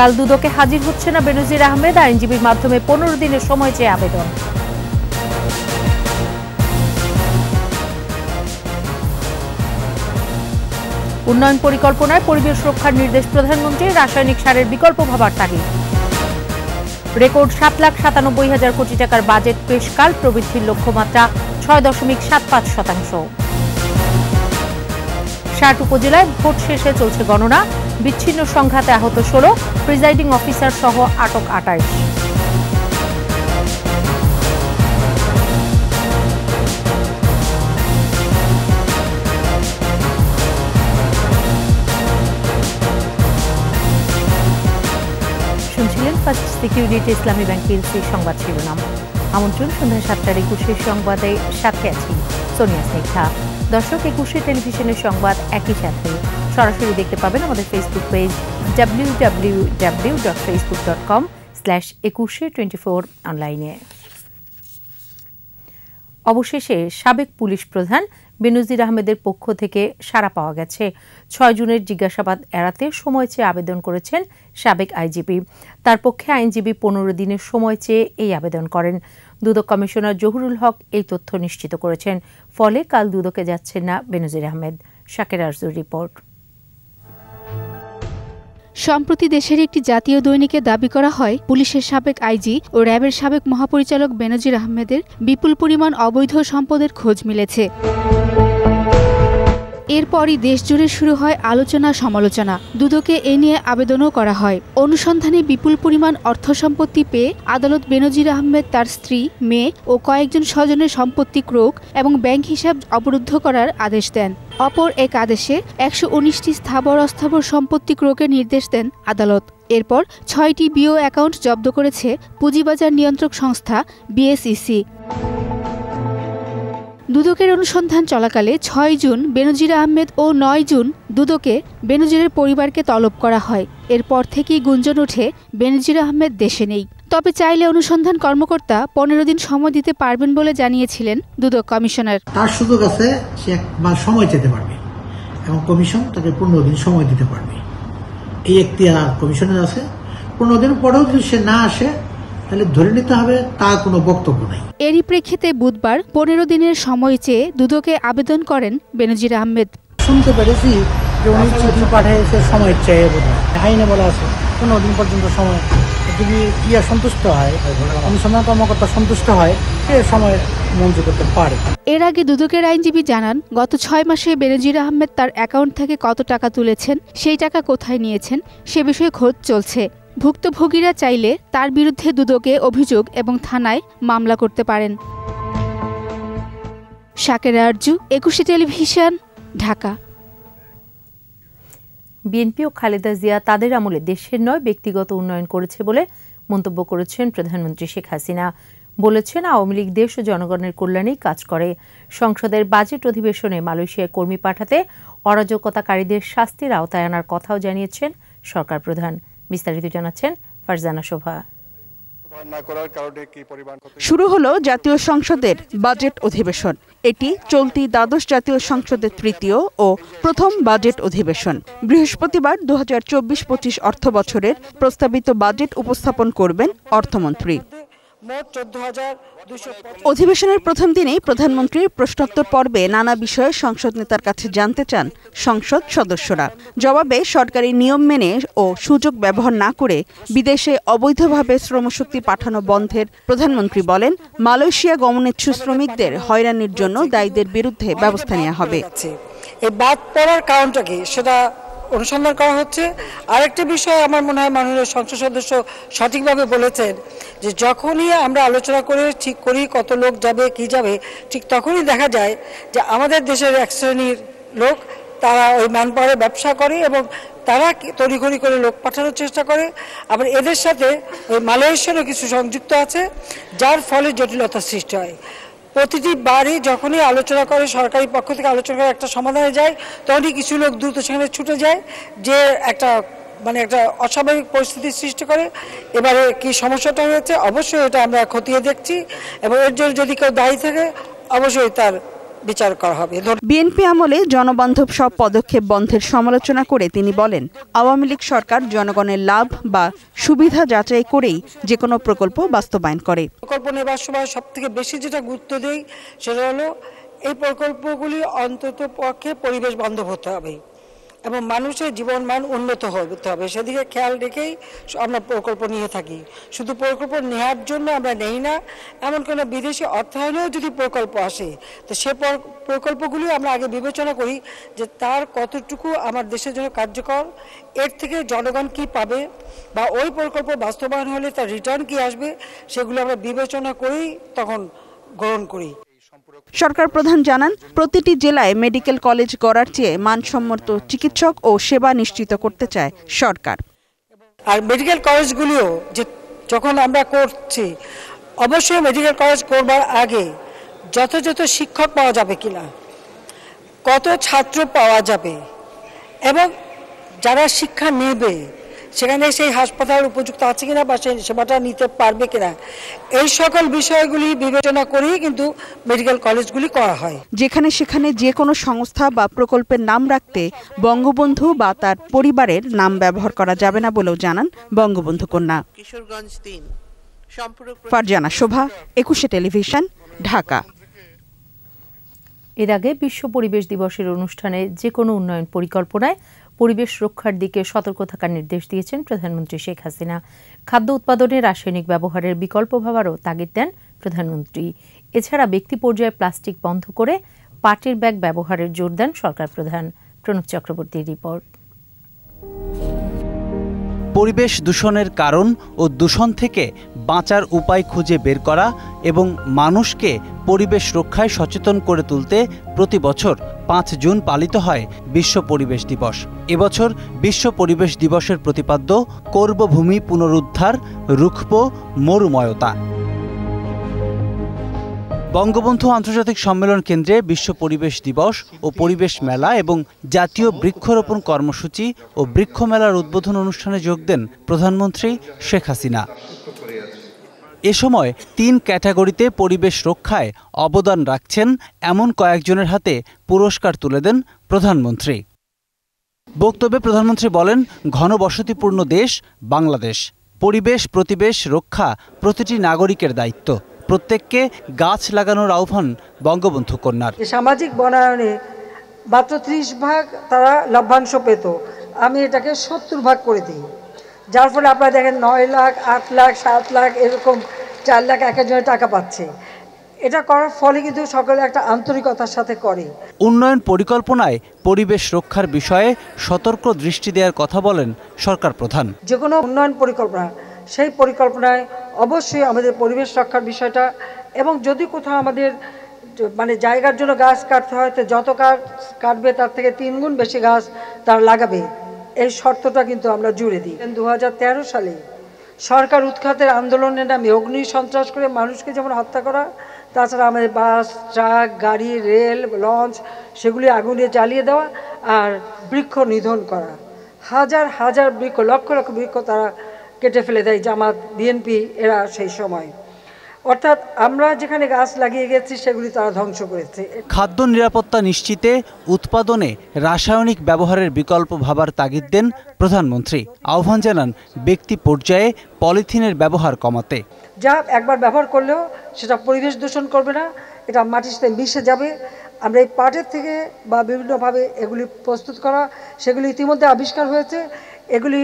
কাল দুদকে হাজির হচ্ছে না বেনজির আহমেদ, আইনজীবীর মাধ্যমে 15 দিনের সময় চেয়ে আবেদন। উন্নয়ন পরিকল্পনায় পরিবেশ রক্ষার নির্দেশ প্রধানমন্ত্রীর, রাসায়নিক সারের বিকল্প ভাবার তাগিদ। রেকর্ড 7,97,000 কোটি টাকার বাজেট পেশ, কাল প্রবৃদ্ধির লক্ষ্যমাত্রা 6.75%। 60 উপজেলায় ভোট শেষে চলছে গণনা, বিচ্ছিন্ন সংঘাতে আহত 16, প্রিজাইডিং অফিসার সহ আটক 28। শুনছিলেন ফার্স্ট সিকিউরিটি ইসলামী ব্যাংক পিএলসি সংবাদ শিরোনাম। আমন্ত্রণ সন্ধ্যা 7টার 21 সংবাদে, সাথে আছি সোনিয়া স্নিগ্ধা। দর্শক, 21 টেলিভিশনের সংবাদ একই সাথে সরাসরি দেখতে পাবেন আমাদের ফেসবুক পেজ www.facebook.com/2124 অনলাইনে। অবশেষে সাবেক পুলিশ প্রধান বেনজির আহমেদের পক্ষ থেকে সাড়া পাওয়া গেছে। 6 জুনের জিজ্ঞাসাবাদ এড়াতে সময় চেয়ে আবেদন করেছেন সাবেক আইজিপি। তার পক্ষে আইনজীবী 15 দিনের সময় চেয়ে এই আবেদন করেন। দুদক কমিশনার জহুরুল হক এই তথ্য নিশ্চিত করেছেন। ফলে কাল দুদকে যাচ্ছেন না বেনজির আহমেদ। শাকের আরজুর রিপোর্ট। সম্প্রতি দেশের একটি জাতীয় দৈনিকে দাবি করা হয়, পুলিশের সাবেক আইজি ও র্যাবের সাবেক মহাপরিচালক বেনজির আহমেদের বিপুল পরিমাণ অবৈধ সম্পদের খোঁজ মিলেছে। এরপরই দেশজুড়ে শুরু হয় আলোচনা সমালোচনা। দুদকে এ নিয়ে আবেদনও করা হয়। অনুসন্ধানে বিপুল পরিমাণ অর্থ সম্পত্তি পেয়ে আদালত বেনজির আহমেদ, তার স্ত্রী, মেয়ে ও কয়েকজন স্বজনের সম্পত্তি ক্রোক এবং ব্যাংক হিসাব অবরুদ্ধ করার আদেশ দেন। অপর এক আদেশে 119টি স্থাবর অস্থাবর সম্পত্তি ক্রোকের নির্দেশ দেন আদালত। এরপর 6টি বিও অ্যাকাউন্ট জব্দ করেছে পুঁজিবাজার নিয়ন্ত্রক সংস্থা বিএসইসি। দুদকের অনুসন্ধান চলাকালে 6 জুন বেনজির আহমেদ ও 9 জুন দুদকে বেনজিরের পরিবারকে তলব করা হয়। এরপর থেকেই গুঞ্জন ওঠে বেনজির আহমেদ দেশে নেই। তবে চাইলে অনুসন্ধান কর্মকর্তা 15 দিন সময় দিতে পারবেন বলে জানিয়েছিলেন দুদক কমিশনার। তার সুযোগ আছে, সে একবার সময় চেতে পারবে এবং কমিশন তাকে 15 দিন সময় দিতে পারবে। এই এখতিয়ার কমিশনের আছে। 15 দিন পরেও যদি সে না আসে তাহলে ধরে নিতে হবে তার কোনো বক্তব্য নাই। এরই প্রেক্ষিতে বুধবার 15 দিনের সময় চেয়ে দুদকে আবেদন করেন বেনজির আহমেদ। শুনতে পেরেছি যে উনি চিঠি পাঠিয়েছে সময় চেয়ে, আইনে বলা আছে 15 দিন পর্যন্ত সময়। যদি সন্তুষ্ট হয়, অনুসন্ধান কর্মকর্তা সন্তুষ্ট হয়, সে সময় মঞ্জুর করতে পারে। এর আগে দুদকের আইনজীবী জানান, গত 6 মাসে বেনজির আহমেদ তার অ্যাকাউন্ট থেকে কত টাকা তুলেছেন, সেই টাকা কোথায় নিয়েছেন সে বিষয়ে খোঁজ চলছে। ভুক্তভোগীরা চাইলে তার বিরুদ্ধে দুদকে অভিযোগ এবং থানায় মামলা করতে পারেন। শাকের আরজু, 21 টেলিভিশন, ঢাকা। বিএনপি ও খালেদা জিয়া তাদের আমলে দেশের নয় ব্যক্তিগত উন্নয়ন করেছে বলে মন্তব্য করেছেন প্রধানমন্ত্রী শেখ হাসিনা। বলেছেন, আওয়ামী লীগ দেশ ও জনগণের কল্যাণেই কাজ করে। সংসদের বাজেট অধিবেশনে মালয়েশিয়ায় কর্মী পাঠাতে অরাজকতাকারীদের শাস্তির আওতায় আনার কথাও জানিয়েছেন সরকার প্রধান। বিস্তারিত জানাচ্ছেন ফারজানা শোভা। শুরু হলো জাতীয় সংসদের বাজেট অধিবেশন। এটি চলতি দ্বাদশ জাতীয় সংসদের তৃতীয় ও প্রথম বাজেট অধিবেশন। বৃহস্পতিবার 2024-25 অর্থ বছরের প্রস্তাবিত বাজেট উপস্থাপন করবেন অর্থমন্ত্রী। অধিবেশনের প্রথম দিনেই প্রধানমন্ত্রীর প্রশ্নোত্তর পর্বে নানা বিষয়ে সংসদ নেতার কাছে জানতে চান সংসদ সদস্যরা। জবাবে সরকারি নিয়ম মেনে ও সুযোগ ব্যবহার না করে বিদেশে অবৈধভাবে শ্রমশক্তি পাঠানো বন্ধের প্রধানমন্ত্রী বলেন, মালয়েশিয়া গমনেচ্ছু শ্রমিকদের হয়রানির জন্য দায়ীদের বিরুদ্ধে ব্যবস্থা নেওয়া হবে। এই বাদ পড়ার কারণটা কি সেটা অনুসন্ধান করা হচ্ছে। আরেকটা বিষয় আমার মনে হয় মাননীয় সংসদ সদস্য সঠিকভাবে বলেছেন যে যখনই আমরা আলোচনা করে ঠিক করি কত লোক যাবে কি যাবে, ঠিক তখনই দেখা যায় যে আমাদের দেশের এক শ্রেণীর লোক তারা ওই ম্যানপাওয়ারে ব্যবসা করে এবং তারা তড়িঘড়ি করে লোক পাঠানোর চেষ্টা করে। আবার এদের সাথে ওই মালয়েশিয়ারও কিছু সংযুক্ত আছে, যার ফলে জটিলতার সৃষ্টি হয়। প্রতিটি বারই যখনই আলোচনা করে, সরকারি পক্ষ থেকে আলোচনা করে একটা সমাধানে যায়, তখনই কিছু লোক দ্রুত সেখানে ছুটে যায়, যে একটা অস্বাভাবিক পরিস্থিতির সৃষ্টি করে। এবারে কি সমস্যাটা হয়েছে, অবশ্যই এটা আমরা খতিয়ে দেখছি এবং এর জন্য যদি কেউ দায়ী থাকে অবশ্যই তার বিচার করা হবে। বিএনপি আমলে জনবান্ধব সব পদক্ষেপ বন্ধের সমালোচনা করে তিনি বলেন, আওয়ামী লীগ সরকার জনগণের লাভ বা সুবিধা যাচাই করেই যে কোনো প্রকল্প বাস্তবায়ন করে। প্রকল্প নেবার সময় সবথেকে বেশি যেটা গুরুত্ব দেই সেটা হলো এই প্রকল্পগুলি অন্তত পক্ষে পরিবেশ বান্ধব হতে হবে এবং মানুষের জীবনমান উন্নত হতে হবে, সেদিকে খেয়াল রেখেই আমরা প্রকল্প নিয়ে থাকি। শুধু প্রকল্প নেওয়ার জন্য আমরা নেই না, এমন কোনো বিদেশি অর্থায়নেও যদি প্রকল্প আসে তো সে প্রকল্পগুলি আমরা আগে বিবেচনা করি যে তার কতটুকু আমার দেশের জন্য কার্যকর, এর থেকে জনগণ কি পাবে বা ওই প্রকল্প বাস্তবায়ন হলে তার রিটার্ন কি আসবে, সেগুলো আমরা বিবেচনা করেই তখন গ্রহণ করি। সরকার প্রধান জানান, প্রতিটি জেলায় মেডিকেল কলেজ গড়ার চেয়ে মানসম্মত চিকিৎসক ও সেবা নিশ্চিত করতে চায় সরকার। আর মেডিকেল কলেজগুলিও যে যখন আমরা করছি, অবশ্যই মেডিকেল কলেজ করবার আগে যথাযথ শিক্ষক পাওয়া যাবে কিনা, কত ছাত্র পাওয়া যাবে এবং যারা শিক্ষা নেবে সেখানে সেই হাসপাতাল উপযুক্ত আছে কিনা বা সেই সেবাটা নিতে পারবে কিনা, এই সকল বিষয়গুলি বিবেচনা করেই কিন্তু মেডিকেল কলেজগুলি করা হয়। যেখানে সেখানে যে কোনো সংস্থা বা প্রকল্পের নাম রাখতে বঙ্গবন্ধু বা তার পরিবারের নাম ব্যবহার করা যাবে না বলেও জানান বঙ্গবন্ধু কন্যা। ফারজানা শোভা, 21 টেলিভিশন, ঢাকা। এর আগে বিশ্ব পরিবেশ দিবসের অনুষ্ঠানে যে কোনো উন্নয়ন পরিকল্পনায় পরিবেশ রক্ষার দিকে সতর্ক থাকার নির্দেশ দিয়েছেন প্রধানমন্ত্রী শেখ হাসিনা। খাদ্য উৎপাদনে রাসায়নিক ব্যবহারের বিকল্প ভাবারও তাগিদ দেন প্রধানমন্ত্রী। এছাড়া ব্যক্তি পর্যায়ে প্লাস্টিক বন্ধ করে পাটের ব্যাগ ব্যবহারের জোর দেন সরকার প্রধান। প্রণব চক্রবর্তীর রিপোর্ট। পরিবেশ দূষণের কারণ ও দূষণ থেকে বাঁচার উপায় খুঁজে বের করা এবং মানুষকে পরিবেশ রক্ষায় সচেতন করে তুলতে প্রতি বছর 5 জুন পালিত হয় বিশ্ব পরিবেশ দিবস। এবছর বিশ্ব পরিবেশ দিবসের প্রতিপাদ্য কর্মভূমি পুনরুদ্ধার, রুখব মরুময়তা। বঙ্গবন্ধু আন্তর্জাতিক সম্মেলন কেন্দ্রে বিশ্ব পরিবেশ দিবস ও পরিবেশ মেলা এবং জাতীয় বৃক্ষরোপণ কর্মসূচি ও বৃক্ষ মেলার উদ্বোধন অনুষ্ঠানে যোগ দেন প্রধানমন্ত্রী শেখ হাসিনা। এ সময় 3 ক্যাটাগরিতে পরিবেশ রক্ষায় অবদান রাখছেন এমন কয়েকজনের হাতে পুরস্কার তুলে দেন প্রধানমন্ত্রী। বক্তব্যে প্রধানমন্ত্রী বলেন, ঘনবসতিপূর্ণ দেশ বাংলাদেশ, পরিবেশ প্রতিবেশ রক্ষা প্রতিটি নাগরিকের দায়িত্ব। প্রত্যেককে গাছ লাগানোর আহ্বান বঙ্গবন্ধু কন্যার। সামাজিক বনায়নে মাত্র 30 ভাগ তারা লভ্যাংশ পেত, আমি এটাকে 70 ভাগ করে দিই, যার ফলে আপনারা দেখেন 9 লাখ, 8 লাখ, 7 লাখ, এরকম 4 লাখ এক একজনের টাকা পাচ্ছে। এটা করার ফলে কিন্তু সকলে একটা আন্তরিকতার সাথে করে। উন্নয়ন পরিকল্পনায় পরিবেশ রক্ষার বিষয়ে সতর্ক দৃষ্টি দেওয়ার কথা বলেন সরকার প্রধান। যে কোনো উন্নয়ন পরিকল্পনা, সেই পরিকল্পনায় অবশ্যই আমাদের পরিবেশ রক্ষার বিষয়টা, এবং যদি কোথাও আমাদের মানে জায়গার জন্য গাছ কাটতে হয় তো যত গাছ কাটবে তার থেকে 3 গুণ বেশি গাছ তারা লাগাবে, এই শর্তটা কিন্তু আমরা জুড়ে দিই। 2013 সালে সরকার উৎখাতের আন্দোলনের নামে অগ্নি সন্ত্রাস করে মানুষকে যেমন হত্যা করা, তাছাড়া আমাদের বাস, ট্রাক, গাড়ি, রেল, লঞ্চ সেগুলি আগুনে জ্বালিয়ে দেওয়া আর বৃক্ষ নিধন করা, হাজার হাজার বৃক্ষ, লক্ষ লক্ষ বৃক্ষ তারা কেটে ফেলে দেয় জামাত, বিএনপি এরা সেই সময়। অর্থাৎ আমরা যেখানে গাছ লাগিয়ে গেছি সেগুলি তারা ধ্বংস করেছে। খাদ্য নিরাপত্তা নিশ্চিতে উৎপাদনে রাসায়নিক ব্যবহারের বিকল্প ভাবার তাগিদ দেন প্রধানমন্ত্রী। আহ্বান জানান ব্যক্তি পর্যায়ে পলিথিনের ব্যবহার কমাতে। যা একবার ব্যবহার করলেও সেটা পরিবেশ দূষণ করবে না, এটা মাটির সাথে মিশে যাবে। আমরা এই পাটের থেকে বা বিভিন্নভাবে এগুলি প্রস্তুত করা, সেগুলি ইতিমধ্যে আবিষ্কার হয়েছে। এগুলি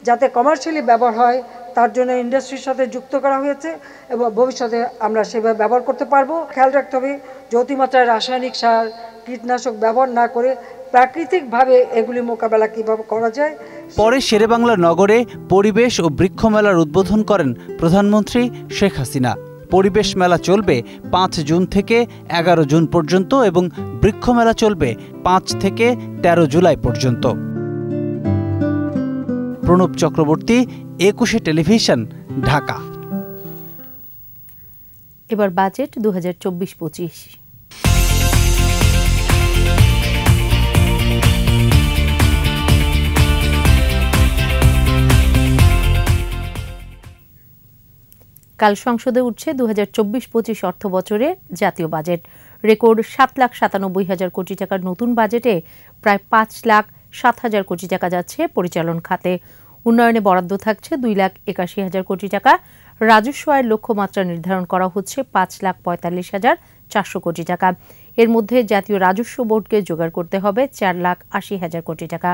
যাতে কমার্শিয়ালি ব্যবহার হয় তার জন্য ইন্ডাস্ট্রির সাথে যুক্ত করা হয়েছে এবং ভবিষ্যতে আমরা সেভাবে ব্যবহার করতে পারবো। খেয়াল রাখতে হবে যে অতিমাত্রায় রাসায়নিক সার, কীটনাশক ব্যবহার না করে প্রাকৃতিকভাবে এগুলি মোকাবেলা কীভাবে করা যায়। পরে শেরেবাংলা নগরে পরিবেশ ও বৃক্ষ মেলার উদ্বোধন করেন প্রধানমন্ত্রী শেখ হাসিনা। পরিবেশ মেলা চলবে 5 জুন থেকে 11 জুন পর্যন্ত এবং বৃক্ষ মেলা চলবে 5 থেকে 13 জুলাই পর্যন্ত। প্রণব চক্রবর্তী, 21 টেলিভিশন, ঢাকা। এবার বাজেট 2024-25। কাল সংসদে উঠছে 2024-25 অর্থ বছরের জাতীয় বাজেট। রেকর্ড 7,97,000 কোটি টাকার নতুন বাজেটে প্রায় 5,07,000 কোটি টাকা যাচ্ছে পরিচালন খাতে। উন্নয়নে বরাদ্দ থাকছে 2,81,000 কোটি টাকা। রাজস্ব আয়ের লক্ষ্যমাত্রা নির্ধারণ করা হচ্ছে 5,45,400 কোটি টাকা। এর মধ্যে জাতীয় রাজস্ব বোর্ডকে জোগাড় করতে হবে 4,80,000 কোটি টাকা।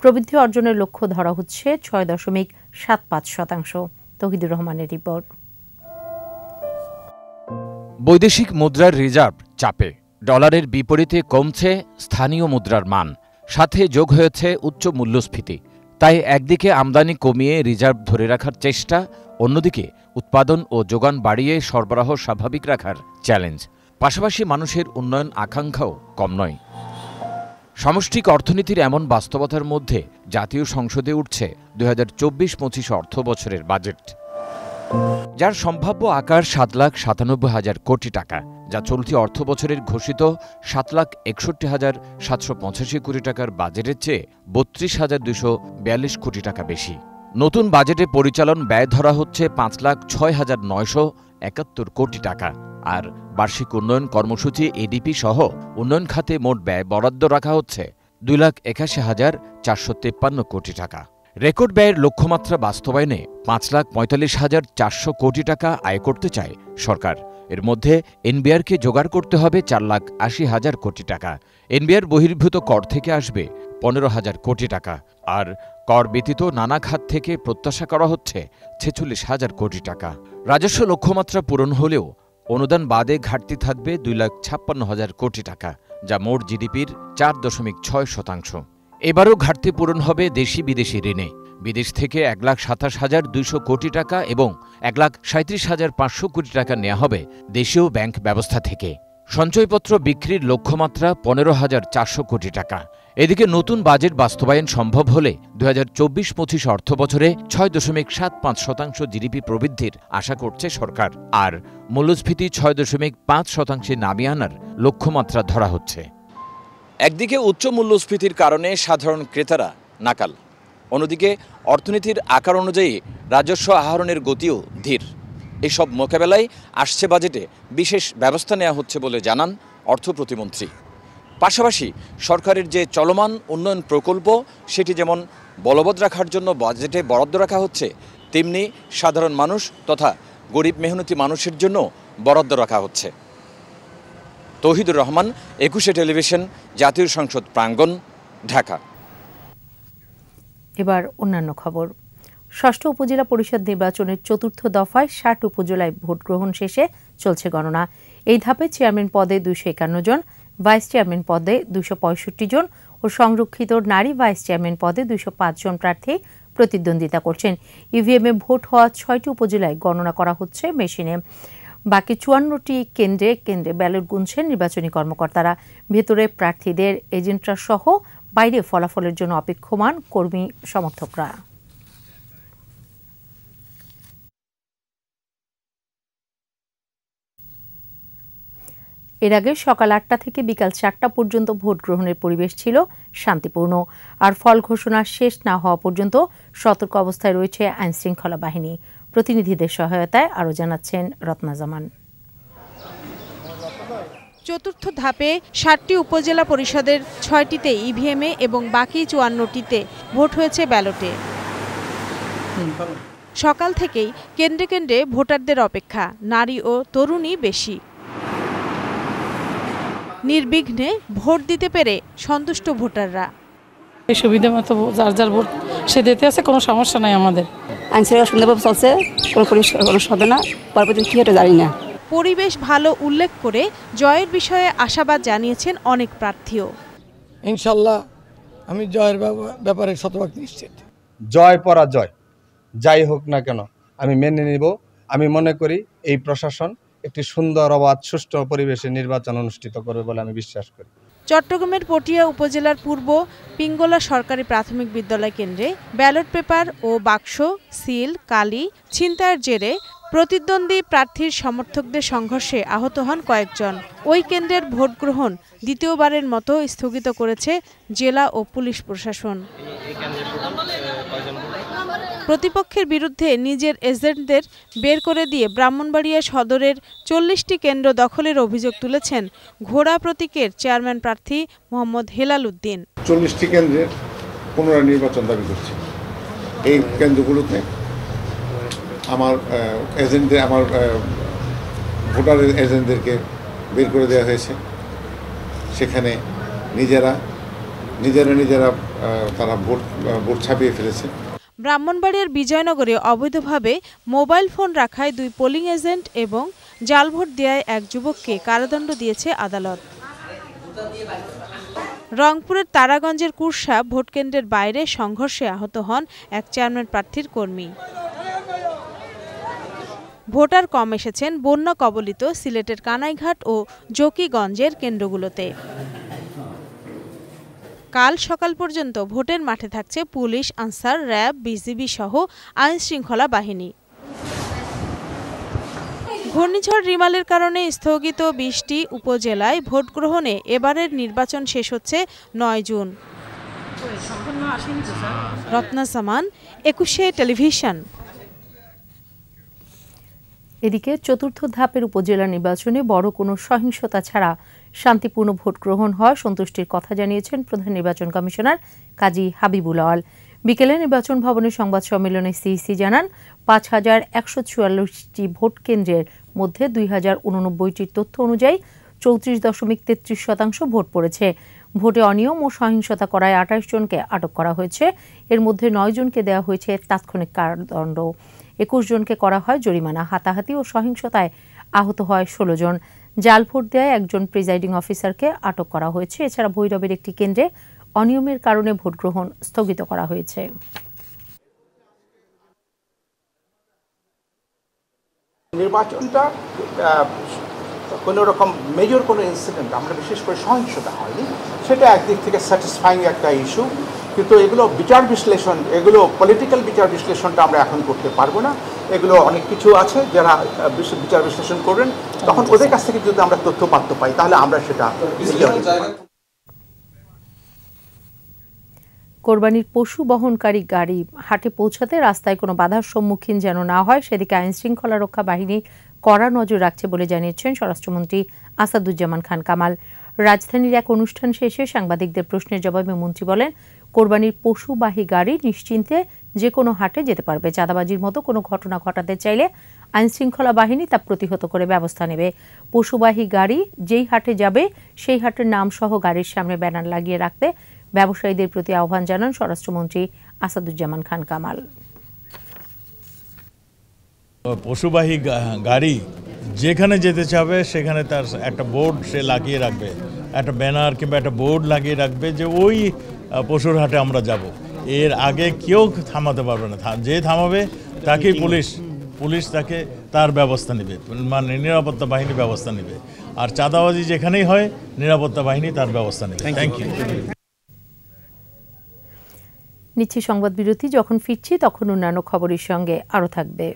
প্রবৃদ্ধি অর্জনের লক্ষ্য ধরা হচ্ছে 6.75%। তৌহিদুর রহমানের রিপোর্ট। বৈদেশিক মুদ্রার রিজার্ভ চাপে, ডলারের বিপরীতে কমছে স্থানীয় মুদ্রার মান, সাথে যোগ হয়েছে উচ্চ মূল্যস্ফীতি। তাই একদিকে আমদানি কমিয়ে রিজার্ভ ধরে রাখার চেষ্টা, অন্যদিকে উৎপাদন ও যোগান বাড়িয়ে সরবরাহ স্বাভাবিক রাখার চ্যালেঞ্জ। পাশাপাশি মানুষের উন্নয়ন আকাঙ্ক্ষাও কম নয়। সামষ্টিক অর্থনীতির এমন বাস্তবতার মধ্যে জাতীয় সংসদে উঠছে 2024-25 অর্থ বছরের বাজেট, যার সম্ভাব্য আকার 7,97,000 কোটি টাকা, যা চলতি অর্থ বছরের ঘোষিত 7,61,785 কোটি টাকার বাজেটের চেয়ে 32,242 কোটি টাকা বেশি। নতুন বাজেটে পরিচালন ব্যয় ধরা হচ্ছে 5,06,971 কোটি টাকা, আর বার্ষিক উন্নয়ন কর্মসূচি এডিপি সহ উন্নয়ন খাতে মোট ব্যয় বরাদ্দ রাখা হচ্ছে 2,81,453 কোটি টাকা। রেকর্ড ব্যয়ের লক্ষ্যমাত্রা বাস্তবায়নে 5,45,400 কোটি টাকা আয় করতে চায় সরকার। এর মধ্যে এনবিআরকে জোগাড় করতে হবে 4,80,000 কোটি টাকা। এনবিআর বহির্ভূত কর থেকে আসবে 15,000 কোটি টাকা, আর কর ব্যতীত নানা খাত থেকে প্রত্যাশা করা হচ্ছে 46,000 কোটি টাকা। রাজস্ব লক্ষ্যমাত্রা পূরণ হলেও অনুদান বাদে ঘাটতি থাকবে 2,56,000 কোটি টাকা, যা মোট জিডিপির 4.6%। এবারও ঘাটতি পূরণ হবে দেশি বিদেশি ঋণে। বিদেশ থেকে 1,27,200 কোটি টাকা এবং 1,37,500 কোটি টাকা নেওয়া হবে দেশীয় ব্যাংক ব্যবস্থা থেকে। সঞ্চয়পত্র বিক্রির লক্ষ্যমাত্রা 15,400 কোটি টাকা। এদিকে নতুন বাজেট বাস্তবায়ন সম্ভব হলে 2024-25 অর্থ বছরে 6.75% জিডিপি প্রবৃদ্ধির আশা করছে সরকার, আর মূল্যস্ফীতি 6.5% নামিয়ে আনার লক্ষ্যমাত্রা ধরা হচ্ছে। একদিকে উচ্চ মূল্যস্ফীতির কারণে সাধারণ ক্রেতারা নাকাল, অন্যদিকে অর্থনীতির আকার অনুযায়ী রাজস্ব আহরণের গতিও ধীর। এসব মোকাবেলায় আসছে বাজেটে বিশেষ ব্যবস্থা নেওয়া হচ্ছে বলে জানান অর্থ প্রতিমন্ত্রী। পাশাপাশি সরকারের যে চলমান উন্নয়ন প্রকল্প সেটি যেমন বলবৎ রাখার জন্য বাজেটে বরাদ্দ রাখা হচ্ছে, তেমনি সাধারণ মানুষ তথা গরিব মেহনতি মানুষের জন্য বরাদ্দ রাখা হচ্ছে। তৌহিদুর রহমান, 21 টেলিভিশন, জাতীয় সংসদ প্রাঙ্গণ, ঢাকা। এবার অন্যান্য খবর। ষষ্ঠ উপজেলা পরিষদ নির্বাচনের চতুর্থ দফায় 60 উপজেলায় ভোট গ্রহণ শেষে চলছে গণনা। এই ধাপে চেয়ারম্যান পদে 251 জন, ভাইস চেয়ারম্যান পদে 265 জন ও সংরক্ষিত নারী ভাইস চেয়ারম্যান পদে 205 জন প্রার্থী প্রতিদ্বন্দ্বিতা করছেন। ইভিএমে ভোট হওয়া 6টি উপজেলায় গণনা করা হচ্ছে মেশিনে। বাকি 54টি কেন্দ্রে ব্যালট গুনছেন নির্বাচনী কর্মকর্তারা। ভেতরে প্রার্থীদের এজেন্টরা সহ বাইরে ফলাফলের জন্য অপেক্ষমান কর্মী সমর্থকরা। এর আগে সকাল 8টা থেকে বিকাল 4টা পর্যন্ত ভোট গ্রহণের পরিবেশ ছিল শান্তিপূর্ণ। আর ফল ঘোষণা শেষ না হওয়া পর্যন্ত সতর্ক অবস্থায় রয়েছে আইনশৃঙ্খলা বাহিনী। প্রতিনিধিদের সহায়তায় আরও জানাচ্ছেন রত্না জামান। চতুর্থ ধাপে 60টি উপজেলা পরিষদের 6টিতে ইভিএমে এবং বাকি 54টিতে ভোট হয়েছে ব্যালটে। সকাল থেকেই কেন্দ্রে কেন্দ্রে ভোটারদের অপেক্ষা, নারী ও তরুণী বেশি। নির্বিঘ্নে ভোট দিতে পেরে সন্তুষ্ট ভোটাররা। এই সুবিধা মতো যার যার ভোট সে দিতে আছে, কোনো সমস্যা নাই আমাদের। আইনশৃঙ্খলা সুন্দরভাবে চলছে, কোনো সমস্যা হবে না। পরবর্তী কি হতে জানি না। পরিবেশ ভালো উল্লেখ করে জয়ের বিষয়ে আশাবাদ জানিয়েছেন অনেক প্রার্থীও। ইনশাল্লাহ আমি জয়ের ব্যাপারে শতভাগ নিশ্চিত। জয় পরাজয় যাই হোক না কেন আমি মেনে নিব। আমি মনে করি এই প্রশাসন একটি সুন্দর অবাধ সুষ্ঠু পরিবেশে নির্বাচন অনুষ্ঠিত করবে বলে আমি বিশ্বাস করি। চট্টগ্রামের পটিয়া উপজেলার পূর্ব পিঙ্গলা সরকারি প্রাথমিক বিদ্যালয় কেন্দ্রে ব্যালট পেপার ও বাক্স, সিল, কালি ছিনতাইয়ের জেরে প্রতিদ্বন্দ্বী প্রার্থীর সমর্থকদের সংঘর্ষে আহত হন কয়েকজন। ওই কেন্দ্রের ভোট গ্রহণ দ্বিতীয়বারের মতো স্থগিত করেছে জেলা ও পুলিশ প্রশাসন। প্রতিপক্ষের বিরুদ্ধে নিজের এজেন্টদের বের করে দিয়ে ব্রাহ্মণবাড়িয়া সদরের 40টি কেন্দ্র দখলের অভিযোগ তুলেছেন ঘোড়া প্রতীকের চেয়ারম্যান প্রার্থী মোহাম্মদ হেলাল উদ্দিন। 40টি কেন্দ্রের পুনর্নির্বাচন দাবি করছে। এই কেন্দ্রগুলোতে আমার ভোটার এজেন্টদেরকে বের করে দেওয়া হয়েছে। সেখানে নিজেরা তারা ভোট ছাপিয়ে ফেলেছে। ব্রাহ্মণবাড়িয়ার বিজয়নগরে অবৈধভাবে মোবাইল ফোন রাখায় 2 পোলিং এজেন্ট এবং জাল ভোট দেওয়ায় এক যুবককে কারাদণ্ড দিয়েছে আদালত। রংপুরের তারাগঞ্জের কুরসা ভোটকেন্দ্রের বাইরে সংঘর্ষে আহত হন এক চেয়ারম্যান প্রার্থীর কর্মী। ভোটার কম এসেছেন বন্যা কবলিত সিলেটের কানাইঘাট ও জকিগঞ্জের কেন্দ্রগুলোতে। কাল সকাল পর্যন্ত ভোটের মাঠে থাকছে পুলিশ, আনসার, র্যাব, বিজিবি সহ আইন শৃঙ্খলা বাহিনী। ঘূর্ণিঝড় রিমালের কারণে স্থগিত 20টি উপজেলায় ভোট গ্রহণে এবারের নির্বাচন শেষ হচ্ছে 9 জুন। রত্না সামান, 21শে টেলিভিশন। এদিকে চতুর্থ ধাপের উপজেলা নির্বাচনে বড় কোনো সহিংসতা ছাড়া শান্তিপূর্ণ ভোট গ্রহণ হয় সন্তুষ্টির কথা জানিয়েছেন প্রধান নির্বাচন কমিশনার কাজী হাবিবুল আওয়াল। বিকেলে নির্বাচন ভবনের সংবাদ সম্মেলনে সিইসি জানান ৫,১৪৪টি ভোট কেন্দ্রের মধ্যে ২,০৮৯টির তথ্য অনুযায়ী ৩৪.৩৩% ভোট পড়েছে। ভোটে অনিয়ম ও সহিংসতা করায় ২৮ জনকে আটক করা হয়েছে। এর মধ্যে 9 জনকে দেওয়া হয়েছে তাৎক্ষণিক কারাদণ্ড, 21 জনকে করা হয় জরিমানা। হাতাহাতি ও সহিংসতায় আহত হয় 16 জন। জাল ভোট দেওয়ায় একজন প্রিজাইডিং অফিসারকে আটক করা হয়েছে। এছাড়া ভৈরবের একটি কেন্দ্রে অনিয়মের কারণে ভোট গ্রহণ স্থগিত করা হয়েছে। নির্বাচনটা কোনো রকম মেজর কোনো ইনসিডেন্ট, আমরা বিশেষ করে সহিংসতা হয়নি, সেটা একদিক থেকে স্যাটিসফাইং একটা ইস্যু। কিন্তু এগুলো বিচার বিশ্লেষণ, এগুলো পলিটিক্যাল বিচার বিশ্লেষণটা আমরা এখন করতে পারবো না। এগুলো অনেক কিছু আছে যারা বিচার বিশ্লেষণ করবেন, তখন ওদের কাছ থেকে যদি আমরা তথ্যপাত্র পাই তাহলে আমরা সেটা। কোরবানির পশু বহনকারী গাড়ি হাটে পৌঁছাতে রাস্তায় কোনো বাধার সম্মুখীন যেন না হয় সেদিকে আইন শৃঙ্খলা রক্ষা বাহিনী কড়া নজর রাখছে বলে জানিয়েছেন স্বরাষ্ট্রমন্ত্রী আসাদুজ্জামান খান কামাল। রাজধানীর এক অনুষ্ঠান শেষে সাংবাদিকদের প্রশ্নের জবাবে মন্ত্রী বলেন, কোরবানির পশুবাহী গাড়ি নিশ্চিন্তে যে কোনো হাটে যেতে পারবে। চাঁদাবাজির মতো কোনো ঘটনা ঘটাতে চাইলে আইন শৃঙ্খলা বাহিনী তা প্রতিহত করে ব্যবস্থা নেবে। পশুবাহী গাড়ি যেই হাটে যাবে সেই হাটের নাম সহ গাড়ির সামনে ব্যানার লাগিয়ে রাখতে ব্যবসায়ীদের প্রতি আহ্বান জানান স্বরাষ্ট্রমন্ত্রী আসাদুজ্জামান খান কামাল। পশুবাহী গাড়ি যেখানে যেতে চাবে সেখানে তার একটা বোর্ড সে লাগিয়ে রাখবে, একটা ব্যানার কিংবা একটা বোর্ড লাগিয়ে রাখবে যে ওই পশুর হাটে আমরা যাব। এর আগে কেউ থামাতে পারবে না, যে থামাবে তাকেই পুলিশ তাকে তার ব্যবস্থা নেবে, মানে নিরাপত্তা বাহিনী ব্যবস্থা নেবে। আর চাঁদাবাজি যেখানেই হয় নিরাপত্তা বাহিনী তার ব্যবস্থা নেবে। Thank you. নিচ্ছি সংবাদ বিরতি, যখন ফিরছি তখন অন্যান্য খবরের সঙ্গে আরও থাকবে।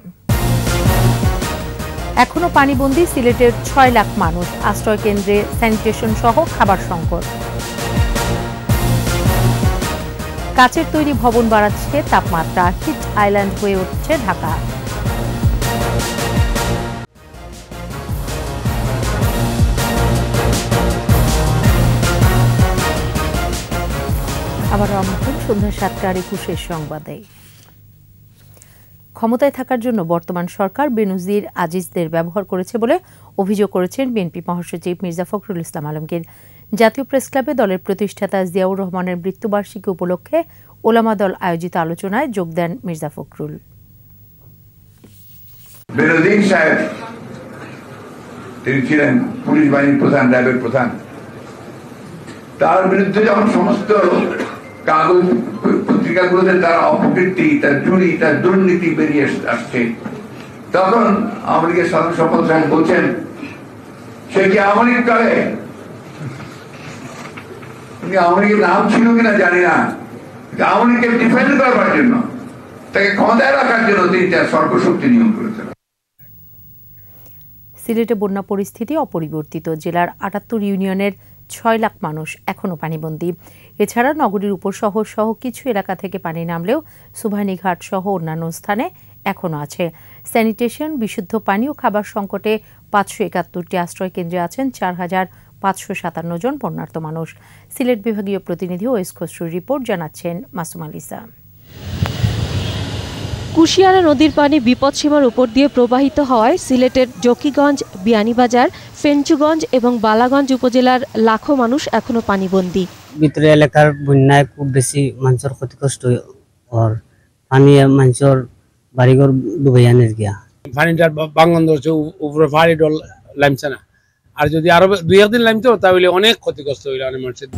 এখনো পানিবন্দী সিলেটের 6 লাখ মানুষ, আশ্রয় কেন্দ্রে স্যানিটেশন সহ খাবার সংকট। কাচের তৈরি ভবন বাড়াচ্ছে তাপমাত্রা, হিট আইল্যান্ড হয়ে উঠছে ঢাকা। আবারও আমন্ত্রণ সন্ধ্যা 7:21 সংবাদে। ক্ষমতায় থাকার জন্য বর্তমান সরকার বেনজির আজিজদের ব্যবহার করেছে বলে অভিযোগ করেছেন বিএনপি মহাসচিব মির্জা ফখরুল ইসলাম আলমগীর। জাতীয় প্রেসক্লাবে দলের প্রতিষ্ঠাতা জিয়াউর রহমানের মৃত্যুবার্ষিকী উপলক্ষে ওলামা দল আয়োজিত আলোচনায় যোগ দেন মির্জা ফখরুল। বেনজির সাহেব তিনি ছিলেন পুলিশ বাহিনীর প্রধান, র্যাবের প্রধান। তার বিরুদ্ধে যখন সমস্ত কাগজ পত্রিকাগুলোতে তার অপকীর্তি, তার চুরি, তার দুর্নীতি বেরিয়ে আসছে, তখন আওয়ামী লীগের সাধারণ সম্পাদক সাহেব বলছেন সে কি আওয়ামী লীগ করে? আওয়ামী লীগের নাম ছিল কিনা জানি না, আওয়ামী লীগকে ডিফেন্ড করবার জন্য, তাকে ক্ষমতায় রাখার জন্য তিনি তার সর্বশক্তি নিয়োগ করেছেন। সিলেটে বন্যা পরিস্থিতি অপরিবর্তিত। জেলার ৭৮ ইউনিয়নের 6 লাখ মানুষ এখনও পানিবন্দী। এছাড়া নগরীর উপশহর সহ কিছু এলাকা থেকে পানি নামলেও সুবহানীঘাট সহ অন্যান্য স্থানে এখনও আছে। স্যানিটেশন, বিশুদ্ধ পানি ও খাবার সংকটে 571টি আশ্রয় কেন্দ্রে আছেন 4,557 জন বন্যার্ত মানুষ। সিলেট বিভাগীয় প্রতিনিধি ওয়েস খসরুর রিপোর্ট, জানাচ্ছেন মাসুম আলিসা। কুশিয়ারা নদীর পানি বিপদসীমার উপর দিয়ে প্রবাহিত হওয়ায় সিলেটের জকিগঞ্জ, বিয়ানীবাজার, ফেঞ্চুগঞ্জ এবং বালাগঞ্জ উপজেলার লাখো মানুষ এখনো পানিবন্দী। ভিতরে এলাকার বন্যায় খুব বেশি মানুষের ক্ষতিগ্রস্ত আর পানি মানুষের বাড়িঘর ডুবে আনে গিয়া। পানিটা বাঙ্গন ধরছে, উপরে পাহাড়ি ডল লামছে না, আর যদি আরো 2-1 দিন লামতো তাহলে অনেক ক্ষতিগ্রস্ত হইল অনেক মানুষের।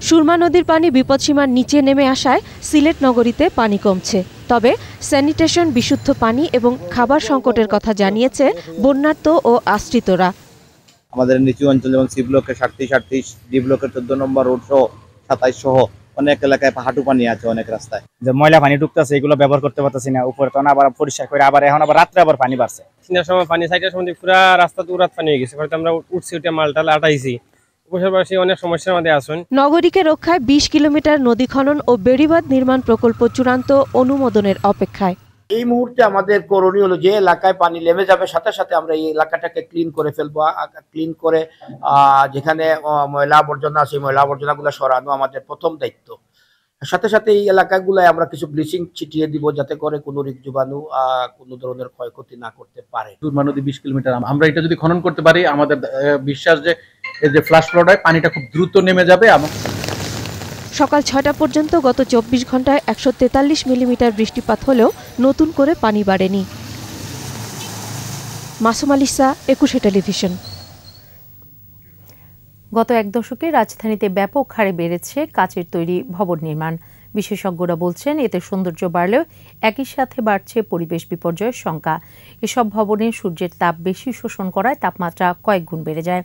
সুরমা নদীর পানি বিপদসীমার নিচে নেমে আসায় সিলেট নগরীতে পানি কমছে। তবে স্যানিটেশন, বিশুদ্ধ পানি এবং খাবার সংকটের কথা জানিয়েছে বন্যার্ত ও আশ্রিতরা। আমাদের নিচু অঞ্চল যেমন সি ব্লকের 37, ডি ব্লকের 14 নম্বর রোড সহ 27 সহ অনেক এলাকায় হাঁটু পানি আছে অনেক রাস্তায়। যে ময়লা পানি ঢুকতেছে এগুলো ব্যবহার করতে পারতেছি না, উপরে তো আবার পরিষ্কার করে আবার এখন আবার রাত্রে আবার পানি বাড়ছে। 3টার সময় পানি, 4টার সময় পুরো রাস্তা উড়াত পানি হয়ে গেছে। আমরা উঠছি, উঠে মালটাল আটাইছি, উপসারবাসী অনেক সমস্যার মধ্যে আসুন। নগরীকে রক্ষায় 20 কিলোমিটার নদী খনন ও বেড়িবাঁধ নির্মাণ প্রকল্প চূড়ান্ত অনুমোদনের অপেক্ষায়। এই মুহূর্তে আমাদের করণীয় হলো যে এলাকায় পানি নেমে যাবে সাথে সাথে আমরা এই এলাকাটাকে ক্লিন করে ফেলবো। ক্লিন করে যেখানে ময়লা আবর্জনা আছে ময়লা আবর্জনাগুলো সরানো আমাদের প্রথম দায়িত্ব। সাথে সাথে এই এলাকাগুলোয় আমরা কিছু ব্লিচিং ছিটিয়ে দিব যাতে করে কোনো রিক জীবাণু কোনো ধরনের ক্ষয়ক্ষতি না করতে পারে। সুরমা নদী 20 কিলোমিটার, আমরা এটা যদি খনন করতে পারি আমাদের বিশ্বাস যে এই যে ফ্লাশ ফ্লড হয় পানিটা খুব দ্রুত নেমে যাবে। সকাল 6টা পর্যন্ত গত 24 ঘন্টায় 143 মিলিমিটার বৃষ্টিপাত হলেও নতুন করে পানি বাড়েনি। মাসুম আলিসা, 21 টেলিভিশন। গত এক দশকে রাজধানীতে ব্যাপক হারে বেড়েছে কাচের তৈরি ভবন নির্মাণ। বিশেষজ্ঞরা বলছেন এতে সৌন্দর্য বাড়লেও একই সাথে বাড়ছে পরিবেশ বিপর্যয়ের শঙ্কা। এসব ভবনে সূর্যের তাপ বেশি শোষণ করায় তাপমাত্রা কয়েক গুণ বেড়ে যায়।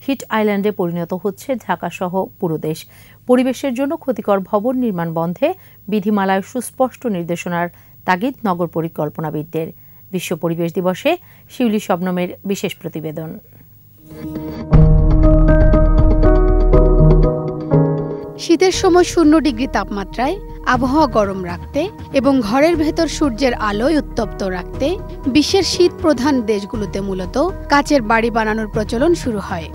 হিট আইল্যান্ডে পরিণত হচ্ছে ঢাকাসহ পুরো দেশ। পরিবেশের জন্য ক্ষতিকর ভবন নির্মাণ বন্ধে বিধিমালায় সুস্পষ্ট নির্দেশনার তাগিদ নগর পরিকল্পনাবিদদের। বিশ্ব পরিবেশ দিবসে শিউলি শবনমের বিশেষ প্রতিবেদন। শীতের সময় 0 ডিগ্রি তাপমাত্রায় আবহাওয়া গরম রাখতে এবং ঘরের ভেতর সূর্যের আলোয় উত্তপ্ত রাখতে বিশ্বের শীত প্রধান দেশগুলোতে মূলত কাচের বাড়ি বানানোর প্রচলন শুরু হয়।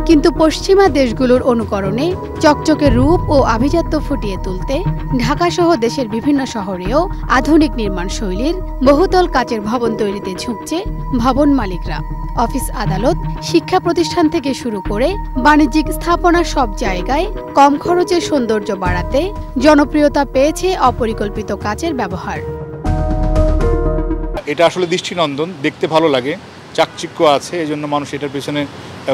কিন্তু পশ্চিমা দেশগুলোর অনুকরণে চকচকে রূপ ও আভিজাত্য ফুটিয়ে তুলতে ঢাকাসহ দেশের বিভিন্ন শহরেও আধুনিক নির্মাণ শৈলীর বহুতল কাচের ভবন তৈরিতে ঝুঁকছে ভবন মালিকরা। অফিস, আদালত, শিক্ষা প্রতিষ্ঠান থেকে শুরু করে বাণিজ্যিক স্থাপনা সব জায়গায় কম খরচে সৌন্দর্য বাড়াতে জনপ্রিয়তা পেয়েছে অপরিকল্পিত কাচের ব্যবহার। এটা আসলে দৃষ্টিনন্দন, দেখতে ভালো লাগে, চাকচিক্য আছে, এজন্য মানুষ এটার পেছনে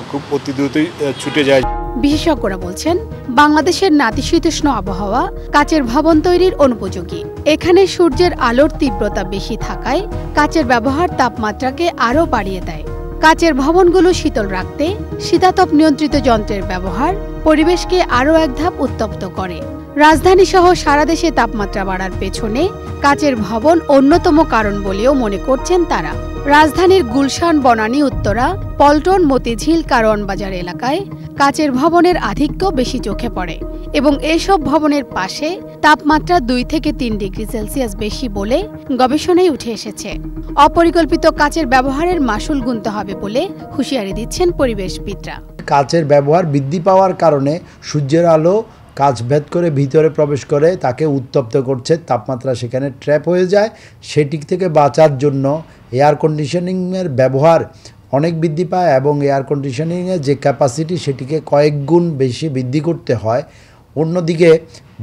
খুব অতি দ্রুতই ছুটে যায়। বিশেষজ্ঞরা বলছেন বাংলাদেশের নাতিশীতোষ্ণ আবহাওয়া কাচের ভবন তৈরির অনুপযোগী। এখানে সূর্যের আলোর তীব্রতা বেশি থাকায় কাচের ব্যবহার তাপমাত্রাকে আরও বাড়িয়ে দেয়। কাচের ভবনগুলো শীতল রাখতে শীতাতপ নিয়ন্ত্রিত যন্ত্রের ব্যবহার পরিবেশকে আরও এক ধাপ উত্তপ্ত করে। রাজধানী সহ সারা দেশে তাপমাত্রা বাড়ার পেছনে কাচের ভবন অন্যতম কারণ বলেও মনে করছেন তারা। রাজধানীর গুলশান, বনানী, উত্তরা, পল্টন, মতিঝিল, কারওয়ান বাজার এলাকায় কাচের ভবনের আধিক্য বেশি চোখে পড়ে এবং এসব ভবনের পাশে তাপমাত্রা 2 থেকে 3 ডিগ্রি সেলসিয়াস বেশি বলে গবেষণায় উঠে এসেছে। অপরিকল্পিত কাচের ব্যবহারের মাসুল গুনতে হবে বলে হুঁশিয়ারি দিচ্ছেন পরিবেশবিদরা। কাচের ব্যবহার বৃদ্ধি পাওয়ার কারণে সূর্যের আলো কাচ ভেদ করে ভিতরে প্রবেশ করে তাকে উত্তপ্ত করছে, তাপমাত্রা সেখানে ট্র্যাপ হয়ে যায়। সেটি থেকে বাঁচার জন্য এয়ার কন্ডিশনিংয়ের ব্যবহার অনেক বৃদ্ধি পায় এবং এয়ার কন্ডিশনিংয়ের যে ক্যাপাসিটি সেটিকে কয়েক গুণ বেশি বৃদ্ধি করতে হয়। অন্যদিকে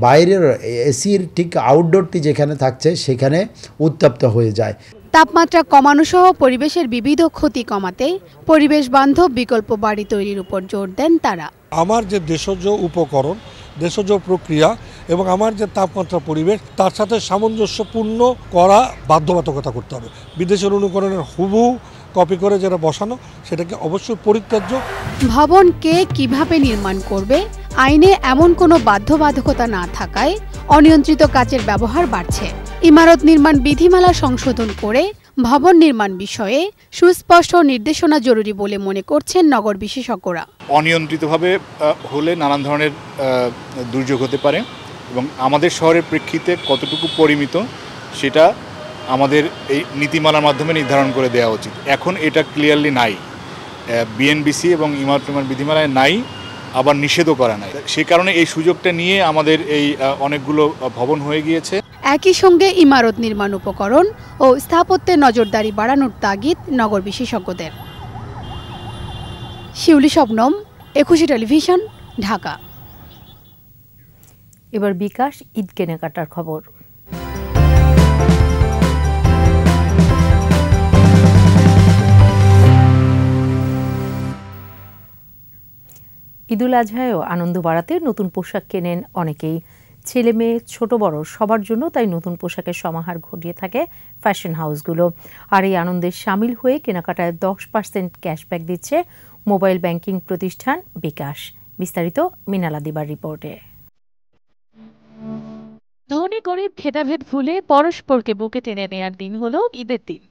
বাইরের এসির ঠিক আউটডোরটি যেখানে থাকছে সেখানে উত্তপ্ত হয়ে যায়। তাপমাত্রা কমানো সহ পরিবেশের বিবিধ ক্ষতি কমাতে পরিবেশ বান্ধব বিকল্প বাড়ি তৈরির উপর জোর দেন তারা। আমার যে দেশজ উপকরণ, দেশজ প্রক্রিয়া এবং আমার যে তাপমাত্রা পরিবেশ তার সাথে সামঞ্জস্যপূর্ণ করা বাধ্যবাধকতা করতে হবে। বিদেশের অনুকরণের হুবহু কপি করে যেটা বসানো সেটাকে অবশ্যই পরিত্যাজ্য। ভবন কে কিভাবে নির্মাণ করবে আইনে এমন কোনো বাধ্যবাধকতা না থাকায় অনিয়ন্ত্রিত কাচের ব্যবহার বাড়ছে। ইমারত নির্মাণ বিধিমালা সংশোধন করে ভবন নির্মাণ বিষয়ে সুস্পষ্ট নির্দেশনা জরুরি বলে মনে করছেন নগর বিশেষজ্ঞরা। অনিয়ন্ত্রিতভাবে হলে নানান ধরনের দুর্যোগ হতে পারে এবং আমাদের শহরের প্রেক্ষিতে কতটুকু পরিমিত সেটা আমাদের এই নীতিমালার মাধ্যমে নির্ধারণ করে দেওয়া উচিত। এখন এটা ক্লিয়ারলি নাই, বিএনবিসি এবং ইমারত নির্মাণ বিধিমালায় নাই, আবার নিষেধও করা নাই। সেই কারণে এই সুযোগটা নিয়ে আমাদের এই অনেকগুলো ভবন হয়ে গিয়েছে। একই সঙ্গে ইমারত নির্মাণ উপকরণ ও স্থাপত্যের নজরদারি বাড়ানোর তাগিদ নগর বিশেষজ্ঞদের। শিউলি শবনম, একুশে টেলিভিশন, ঢাকা। এবার বিকাশ ঈদ কেনাকাটার খবর। ঈদুল আজহায়ও আনন্দ বাড়াতে নতুন পোশাক কেনেন অনেকেই। ছেলে মেয়ে ছোট বড় সবার জন্য তাই নতুন পোশাকের সমাহার ঘটিয়ে থাকে ফ্যাশন হাউসগুলো। আর এই আনন্দে সামিল হয়ে কেনাকাটায় 10% ক্যাশব্যাক দিচ্ছে মোবাইল ব্যাংকিং প্রতিষ্ঠান বিকাশ। বিস্তারিত মিনালা দিবার রিপোর্টে। ধনী গরিব ভেদাভেদ ভুলে পরস্পরকে বুকে টেনে নেয়ার দিন হলো ঈদের দিন।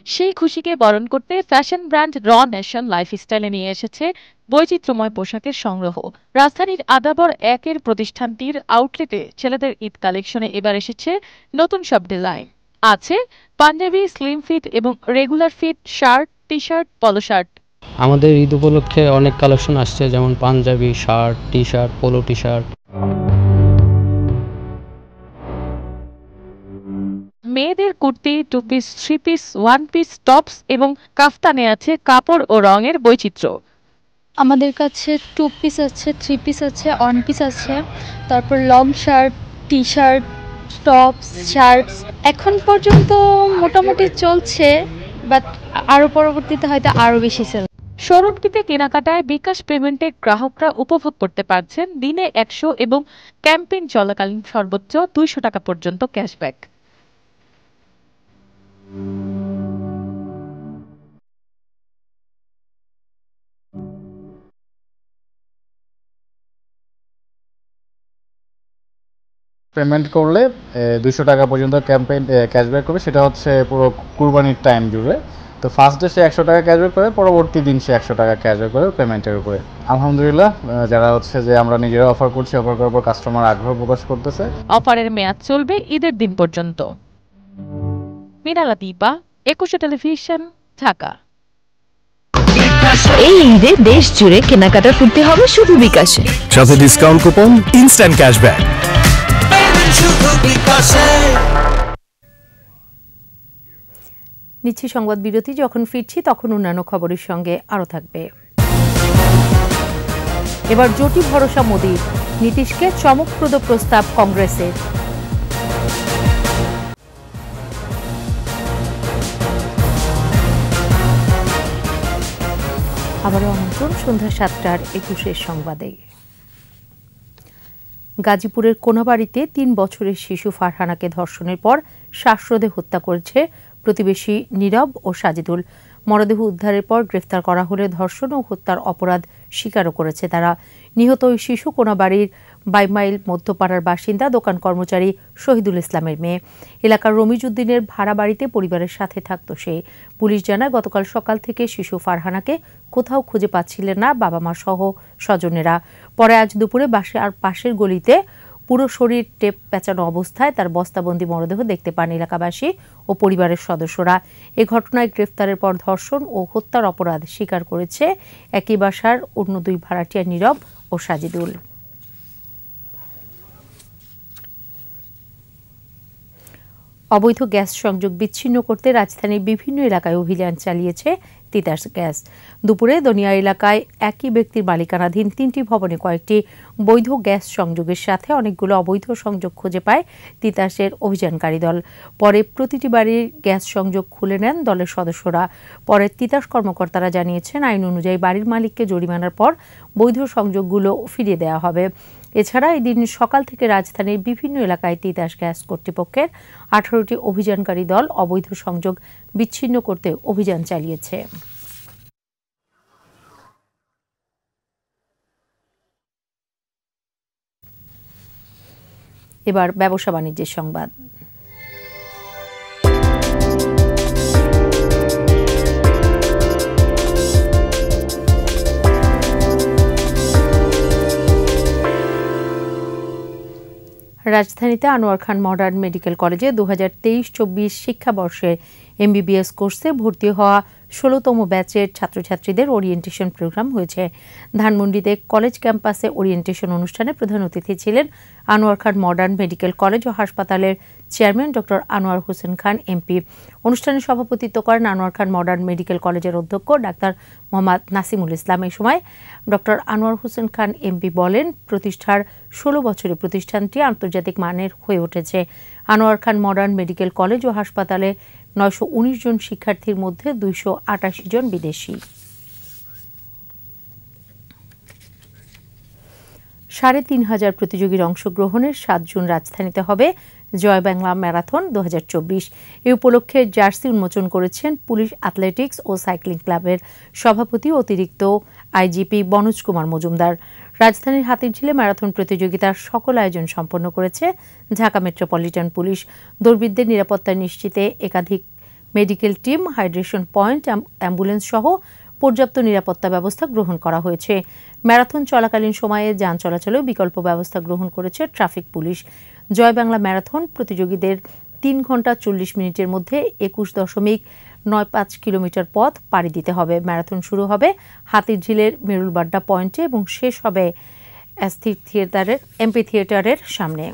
সেই খুশিকে বরণ করতে ফ্যাশন ব্র্যান্ড র নেশন লাইফস্টাইলে নিয়ে এসেছে বৈচিত্র্যময় পোশাকের সংগ্রহ। রাজধানীর আদাবর 1-এর প্রতিষ্ঠানটির আউটলেটে ছেলেদের ঈদ কালেকশনে এবার এসেছে নতুন সব ডিজাইন। আছে পাঞ্জাবি, স্লিম ফিট এবং regular fit shirt, T shirt, polo shirt. আমাদের ঈদ উপলক্ষে অনেক কালেকশন আসছে, যেমন panjabi, shirt, T shirt, polo T shirt. মেয়েদের kurti, two piece, three piece, one piece, tops এবং কাফতানে আছে কাপড় ও রঙের বৈচিত্র্য। আমাদের কাছে টু পিস আছে, থ্রি পিস আছে, ওয়ান পিস আছে, তারপর long shirt, T shirt, tops, shirts এখন পর্যন্ত মোটামুটি চলছে, বাট আরও পরবর্তীতে হয়তো আরও বেশি সেল। শোরুমটিতে কেনাকাটায় বিকাশ পেমেন্টে গ্রাহকরা উপভোগ করতে পারছেন দিনে 100 এবং ক্যাম্পেইন চলাকালীন সর্বোচ্চ 200 টাকা পর্যন্ত ক্যাশব্যাক। পেমেন্ট করলে 200 টাকা পর্যন্ত ক্যাম্পেইন ক্যাশব্যাক করবে, সেটা হচ্ছে পুরো কুরবানির টাইম জুড়ে। তো ফার্স্ট ডে সে 100 টাকা ক্যাশব্যাক করে, পরবর্তী দিন সে 100 টাকা ক্যাশব্যাক করে পেমেন্টের উপরে। আলহামদুলিল্লাহ, যারা হচ্ছে যে আমরা নিজেরা অফার করছি, অফার করার পর কাস্টমার আগ্রহ প্রকাশ করতেছে। অফারের মেয়াদ চলবে ঈদের দিন পর্যন্ত। মিনালা দীপা, একুশে টেলিভিশন, ঢাকা। এই ঈদে দেশ জুড়ে কেনাকাটা করতে হবে শুধু বিকাশে, সাথে ডিসকাউন্ট কুপন, ইনস্ট্যান্ট ক্যাশব্যাক। নিচ্ছি সংবাদ বিরতি। যখন ফিরছি তখন অন্যান্য খবরের সঙ্গে আরও থাকবে। এবার জোটি ভরসা মোদির, নীতিশকে চমকপ্রদ প্রস্তাব কংগ্রেসের। আবারও আমন্ত্রণ সন্ধ্যা 7টার 21 সংবাদে। গাজীপুরের কোনাবাড়িতে 3 বছরের শিশু ফারহানাকে ধর্ষণের পর শ্বাসরোধে হত্যা করেছে প্রতিবেশী নীরব ও সাজিদুল। মরদেহ উদ্ধারের পর গ্রেফতার করা হলে ধর্ষণ ও হত্যার অপরাধ স্বীকারও করেছে তারা। নিহত ওই শিশু কোনাবাড়ির বাইমাইল মধ্যপাড়ার বাসিন্দা দোকান কর্মচারী শহীদুল ইসলামের মেয়ে। এলাকার রমিজউদ্দিনের ভাড়া বাড়িতে পরিবারের সাথে থাকত সে। পুলিশ জানায় গতকাল সকাল থেকে শিশু ফারহানাকে কোথাও খুঁজে পাচ্ছিলেন না বাবা মা সহ স্বজনেরা। পরে আজ দুপুরে পাশের গলিতে পুরো শরীর টেপ পেঁচানো অবস্থায় তার বস্তাবন্দি মরদেহ দেখতে পান এলাকাবাসী ও পরিবারের সদস্যরা। এ ঘটনায় গ্রেফতারের পর ধর্ষণ ও হত্যার অপরাধ স্বীকার করেছে একই বাসার অন্য 2 ভাড়াটিয়া নীরব ও সাজিদুল। অবৈধ গ্যাস সংযোগ বিচ্ছিন্ন করতে রাজধানীর বিভিন্ন এলাকায় অভিযান চালিয়েছে তিতাস গ্যাস। দুপুরে দনিয়া এলাকায় একই ব্যক্তির মালিকানাধীন 3টি ভবনে কয়েকটি বৈধ গ্যাস সংযোগের সাথে অনেকগুলো অবৈধ সংযোগ খুঁজে পায় তিতাসের অভিযানকারী দল। পরে প্রতিটি বাড়ির গ্যাস সংযোগ খুলে নেন দলের সদস্যরা। পরে তিতাস কর্মকর্তারা জানিয়েছেন আইন অনুযায়ী বাড়ির মালিককে জরিমানার পর বৈধ সংযোগগুলো ফিরিয়ে দেওয়া হবে। এছাড়া এদিন সকাল থেকে রাজধানীর বিভিন্ন এলাকায় তিতাস গ্যাস কর্তৃপক্ষের 18টি অভিযানকারী দল অবৈধ সংযোগ বিচ্ছিন্ন করতে অভিযান চালিয়েছে। এবার ব্যবসা বাণিজ্যের সংবাদ। রাজধানীতে আনোয়ার খান মডার্ন মেডিকেল কলেজে 2023-24 শিক্ষাবর্ষে এমবিবিএস কোর্সে ভর্তি হওয়া 16তম ব্যাচের ছাত্রছাত্রীদের ওরিয়েন্টেশন প্রোগ্রাম হয়েছে। ধানমন্ডিতে কলেজ ক্যাম্পাসে ওরিয়েন্টেশন অনুষ্ঠানে প্রধান অতিথি ছিলেন আনোয়ার খান মডার্ন মেডিকেল কলেজ ও হাসপাতালের chairman doctor Anwar Hossain Khan MP. অনুষ্ঠানে সভাপতিত্ব করেন আনোয়ার খান মডার্ন মেডিকেল কলেজের অধ্যক্ষ ডাক্তার মোহাম্মদ নাসিমুল ইসলাম। এই সময় ডক্টর আনোয়ার হোসেন খান এমপি বলেন, প্রতিষ্ঠার 16 বছরে প্রতিষ্ঠানটি আন্তর্জাতিক মানের হয়ে উঠেছে। আনোয়ার খান মডার্ন মেডিকেল কলেজ ও হাসপাতালে 919 জন শিক্ষার্থীর মধ্যে 288 জন বিদেশি। 3,500 প্রতিযোগীর অংশগ্রহণের 7 জুন রাজধানীতে হবে জয় বাংলা ম্যারাথন 2024। এ উপলক্ষে জার্সি উন্মোচন করেছেন পুলিশ অ্যাথলেটিক্স ও সাইক্লিং ক্লাবের সভাপতি অতিরিক্ত আইজিপি বনোজ কুমার মজুমদার। রাজধানীর হাতিরঝিলে ম্যারাথন প্রতিযোগিতার সকল আয়োজন সম্পন্ন করেছে ঢাকা মেট্রোপলিটন পুলিশ। দৌড়বিদদের নিরাপত্তা নিশ্চিতে একাধিক medical team, hydration point, ambulance সহ পর্যাপ্ত নিরাপত্তা ব্যবস্থা গ্রহণ করা হয়েছে। ম্যারাথন চলাকালীন সময়ে যান চলাচলেও বিকল্প ব্যবস্থা গ্রহণ করেছে ট্রাফিক পুলিশ। জয় বাংলা ম্যারাথন প্রতিযোগীদের 3 ঘন্টা 40 মিনিটের মধ্যে 21.95 কিলোমিটার পথ পাড়ি দিতে হবে। ম্যারাথন শুরু হবে হাতিরঝিলের মেরুলবাড্ডা পয়েন্টে এবং শেষ হবে এমপি থিয়েটারের সামনে।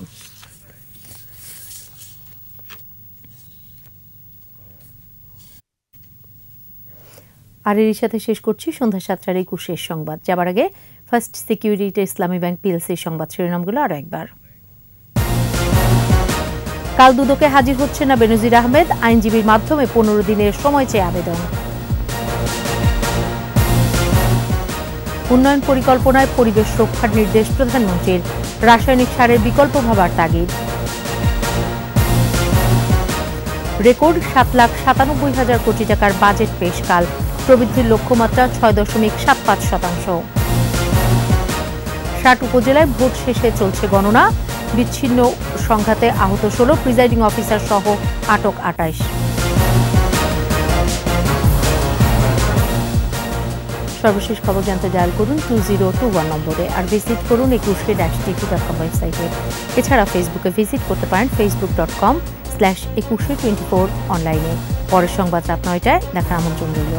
আর এর সাথে শেষ করছি সন্ধ্যা 7টার 21 সংবাদ। যাবার আগে ফার্স্ট সিকিউরিটি ইসলামী ব্যাংক পিএলসির সংবাদ শিরোনামগুলো আরো একবার। কাল দুদকে হাজির হচ্ছে না বেনজির আহমেদ, আইনজীবীর মাধ্যমে 15 দিনের সময় চেয়ে আবেদন। উন্নয়ন পরিকল্পনায় পরিবেশ রক্ষার নির্দেশ প্রধানমন্ত্রীর, রাসায়নিক সারের বিকল্প ভাবার তাগিদ। রেকর্ড 7,97,000 কোটি টাকার বাজেট পেশ কাল, প্রবৃদ্ধির লক্ষ্যমাত্রা 6.75%। 60 উপজেলায় ভোট শেষে চলছে গণনা, বিচ্ছিন্ন সংঘাতে আহত 16, প্রিজাইডিং অফিসার সহ আটক 28। সর্বশেষ খবর জানতে ডায়াল করুন 2021 নম্বরে, আর ভিজিট করুন 21-tv.com ওয়েবসাইটে। এছাড়া ফেসবুকে ভিজিট করতে পারেন facebook.com/2124 অনলাইনে। পরের সংবাদ রাত 9টায় দেখার আমন্ত্রণ রইল।